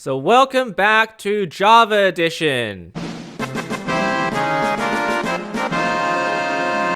So welcome back to Java Edition.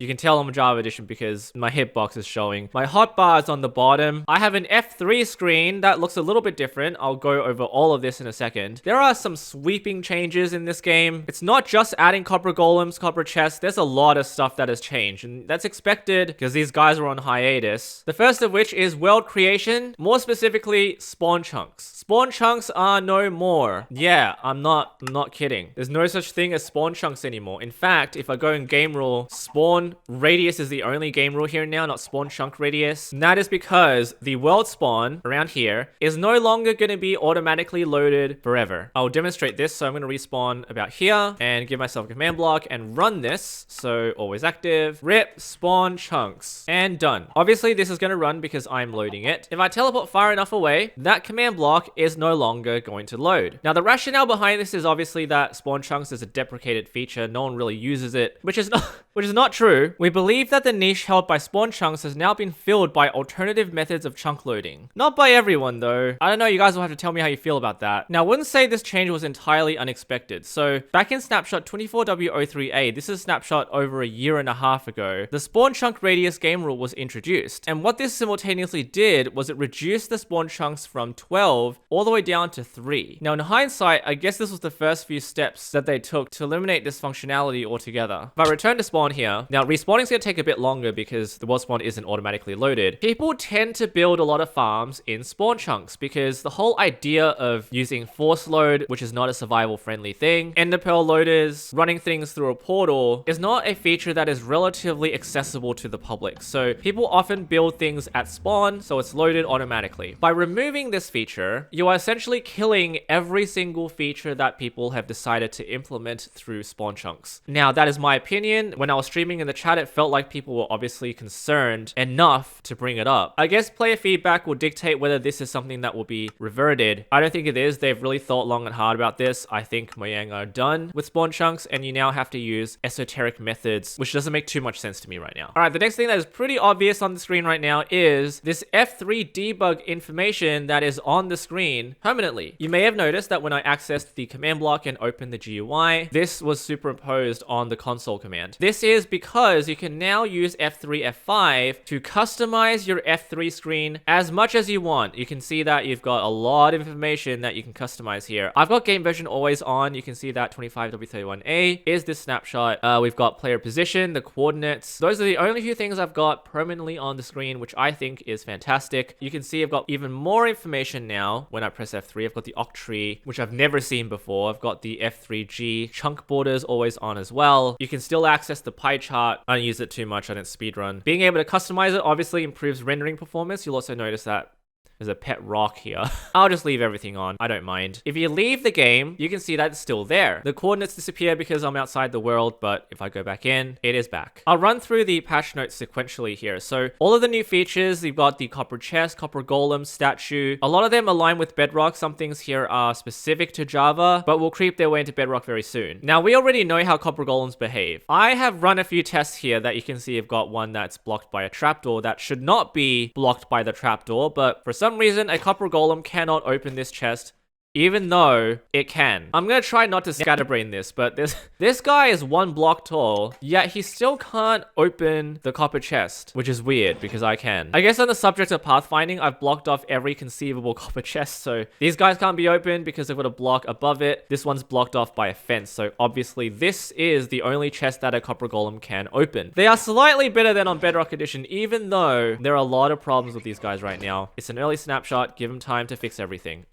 You can tell I'm a Java Edition because my hitbox is showing. My hotbar is on the bottom. I have an F3 screen that looks a little bit different. I'll go over all of this in a second. There are some sweeping changes in this game. It's not just adding copper golems, copper chests. There's a lot of stuff that has changed, and that's expected because these guys are on hiatus. The first of which is world creation, more specifically spawn chunks. Spawn chunks are no more. Yeah, I'm not kidding. There's no such thing as spawn chunks anymore. In fact, if I go in game rule, spawn radius is the only game rule here now, not spawn chunk radius. And that is because the world spawn around here is no longer going to be automatically loaded forever. I'll demonstrate this. So I'm going to respawn about here and give myself a command block and run this. So always active, rip spawn chunks, and done. Obviously this is going to run because I'm loading it. If I teleport far enough away, that command block is no longer going to load. Now the rationale behind this is obviously that spawn chunks is a deprecated feature. No one really uses it, which is not true. We believe that the niche held by spawn chunks has now been filled by alternative methods of chunk loading. Not by everyone though. I don't know, you guys will have to tell me how you feel about that. Now I wouldn't say this change was entirely unexpected. So back in snapshot 24W03A, this is a snapshot over a year and a half ago, the spawn chunk radius game rule was introduced. And what this simultaneously did was it reduced the spawn chunks from 12 all the way down to 3. Now in hindsight, I guess this was the first few steps that they took to eliminate this functionality altogether. If I return to spawn here, now respawning is going to take a bit longer because the world spawn isn't automatically loaded. People tend to build a lot of farms in spawn chunks because the whole idea of using force load, which is not a survival friendly thing, ender pearl loaders, running things through a portal is not a feature that is relatively accessible to the public. So people often build things at spawn so it's loaded automatically. By removing this feature, you are essentially killing every single feature that people have decided to implement through spawn chunks. Now that is my opinion. When I was streaming in the chat, it felt like people were obviously concerned enough to bring it up. I guess player feedback will dictate whether this is something that will be reverted. I don't think it is. They've really thought long and hard about this. I think Mojang are done with spawn chunks and you now have to use esoteric methods, which doesn't make too much sense to me right now. All right, the next thing that is pretty obvious on the screen right now is this F3 debug information that is on the screen permanently. You may have noticed that when I accessed the command block and opened the GUI, this was superimposed on the console command. This is because you can now use F3, F5 to customize your F3 screen as much as you want. You can see that you've got a lot of information that you can customize here. I've got game version always on. You can see that 25W31A is this snapshot. We've got player position, the coordinates. Those are the only few things I've got permanently on the screen, which I think is fantastic. You can see I've got even more information now when I press F3. I've got the octree, which I've never seen before. I've got the F3G chunk borders always on as well. You can still access the pie chart. I don't use it too much. I don't speedrun. Being able to customize it obviously improves rendering performance. You'll also notice that there's a pet rock here. I'll just leave everything on. I don't mind. If you leave the game, you can see that it's still there. The coordinates disappear because I'm outside the world, but if I go back in, it is back. I'll run through the patch notes sequentially here. So all of the new features, you've got the copper chest, copper golem, statue. A lot of them align with Bedrock. Some things here are specific to Java, but will creep their way into Bedrock very soon. Now, we already know how copper golems behave. I have run a few tests here that you can see I've got one that's blocked by a trapdoor that should not be blocked by the trapdoor, but for some reason, a copper golem cannot open this chest, even though it can. I'm gonna try not to scatterbrain this, but this guy is 1 block tall, yet he still can't open the copper chest, which is weird because I can. I guess on the subject of pathfinding, I've blocked off every conceivable copper chest, so these guys can't be opened because they've got a block above it. This one's blocked off by a fence, so obviously this is the only chest that a copper golem can open. They are slightly better than on Bedrock Edition, even though there are a lot of problems with these guys right now. It's an early snapshot, give them time to fix everything.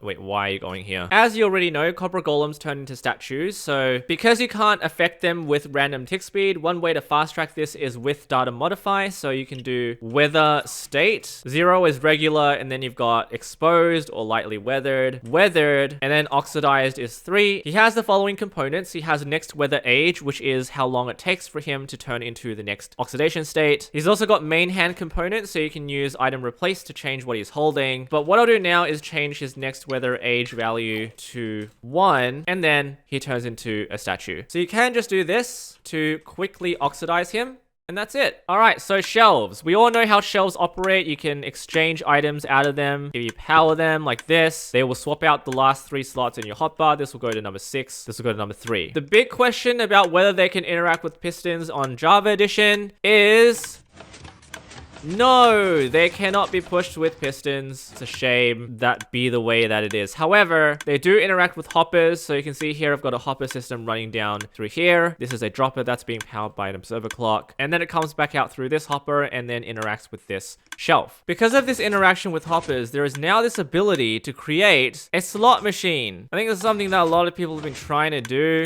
Wait, why are you going here? As you already know, copper golems turn into statues, so because you can't affect them with random tick speed, one way to fast track this is with data modify. So you can do weather state. 0 is regular, and then you've got exposed or lightly weathered, and then oxidized is 3. He has the following components. He has next weather age, which is how long it takes for him to turn into the next oxidation state. He's also got main hand components, so you can use item replace to change what he's holding. But what I'll do now is change his next weather age value to 1, and then he turns into a statue. So you can just do this to quickly oxidize him, And that's it. All right, so shelves. We all know how shelves operate. You can exchange items out of them. If you power them like this, they will swap out the last 3 slots in your hotbar. This will go to number 6. This will go to number 3. The big question about whether they can interact with pistons on Java Edition is... no, they cannot be pushed with pistons. It's a shame that be the way that it is. However, they do interact with hoppers. So you can see here, I've got a hopper system running down through here. This is a dropper that's being powered by an observer clock. And then it comes back out through this hopper and then interacts with this shelf. Because of this interaction with hoppers, there is now this ability to create a slot machine. I think this is something that a lot of people have been trying to do.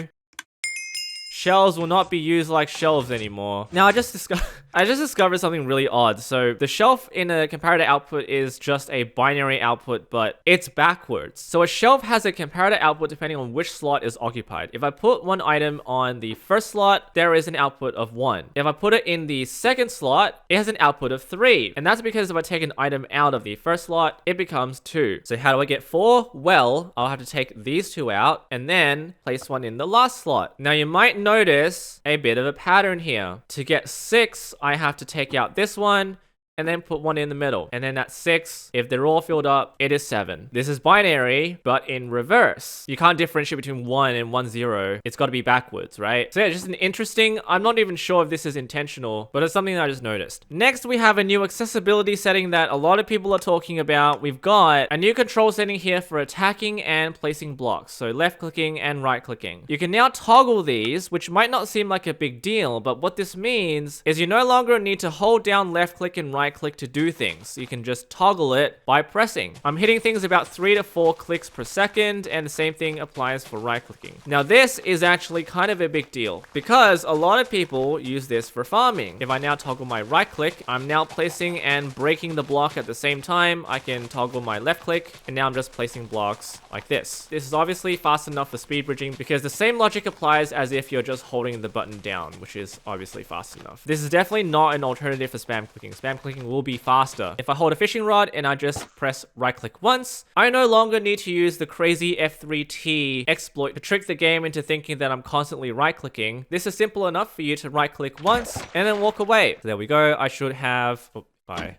Shelves will not be used like shelves anymore. Now, I just discovered something really odd. So the shelf in a comparator output is just a binary output, but it's backwards. So a shelf has a comparator output depending on which slot is occupied. If I put one item on the first slot, there is an output of 1. If I put it in the second slot, it has an output of 3. And that's because if I take an item out of the first slot, it becomes 2. So how do I get 4? Well, I'll have to take these 2 out and then place one in the last slot. Now you might notice a bit of a pattern here. To get 6, I have to take out this one and then put one in the middle. And then that's 6. If they're all filled up, it is 7. This is binary, but in reverse. You can't differentiate between 1 and 1, 0. It's got to be backwards, right? So yeah, just an interesting, I'm not even sure if this is intentional, but it's something that I just noticed. Next, we have a new accessibility setting that a lot of people are talking about. We've got a new control setting here for attacking and placing blocks. So left clicking and right clicking. You can now toggle these, which might not seem like a big deal, but what this means is you no longer need to hold down left click and right click to do things. You can just toggle it by pressing. I'm hitting things about 3 to 4 clicks per second, and the same thing applies for right clicking. Now this is actually kind of a big deal because a lot of people use this for farming. If I now toggle my right click, I'm now placing and breaking the block at the same time. I can toggle my left click and now I'm just placing blocks like this. This is obviously fast enough for speed bridging because the same logic applies as if you're just holding the button down, which is obviously fast enough. This is definitely not an alternative for spam clicking. Spam clicking will be faster. If I hold a fishing rod and I just press right click once, I no longer need to use the crazy F3T exploit to trick the game into thinking that I'm constantly right clicking. This is simple enough for you to right click once and then walk away. So there we go. I should have... oh, bye.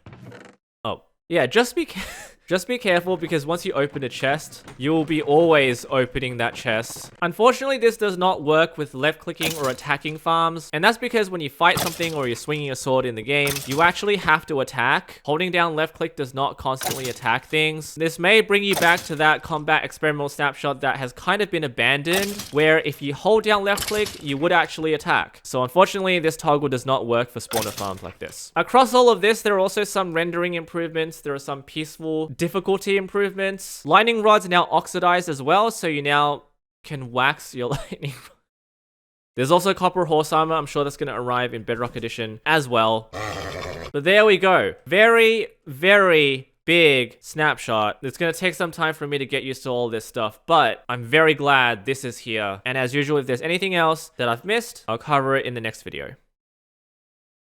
Oh, yeah, just be careful because once you open a chest, you will be always opening that chest. Unfortunately, this does not work with left clicking or attacking farms. And that's because when you fight something or you're swinging a sword in the game, you actually have to attack. Holding down left click does not constantly attack things. This may bring you back to that combat experimental snapshot that has kind of been abandoned, where if you hold down left click, you would actually attack. So unfortunately, this toggle does not work for spawner farms like this. Across all of this, there are also some rendering improvements. There are some peaceful difficulty improvements. Lightning rods now oxidized as well, so you now can wax your lightning rod. There's also copper horse armor. I'm sure that's going to arrive in Bedrock Edition as well. But there we go. Very, very big snapshot. It's going to take some time for me to get used to all this stuff, but I'm very glad this is here. And as usual, if there's anything else that I've missed, I'll cover it in the next video.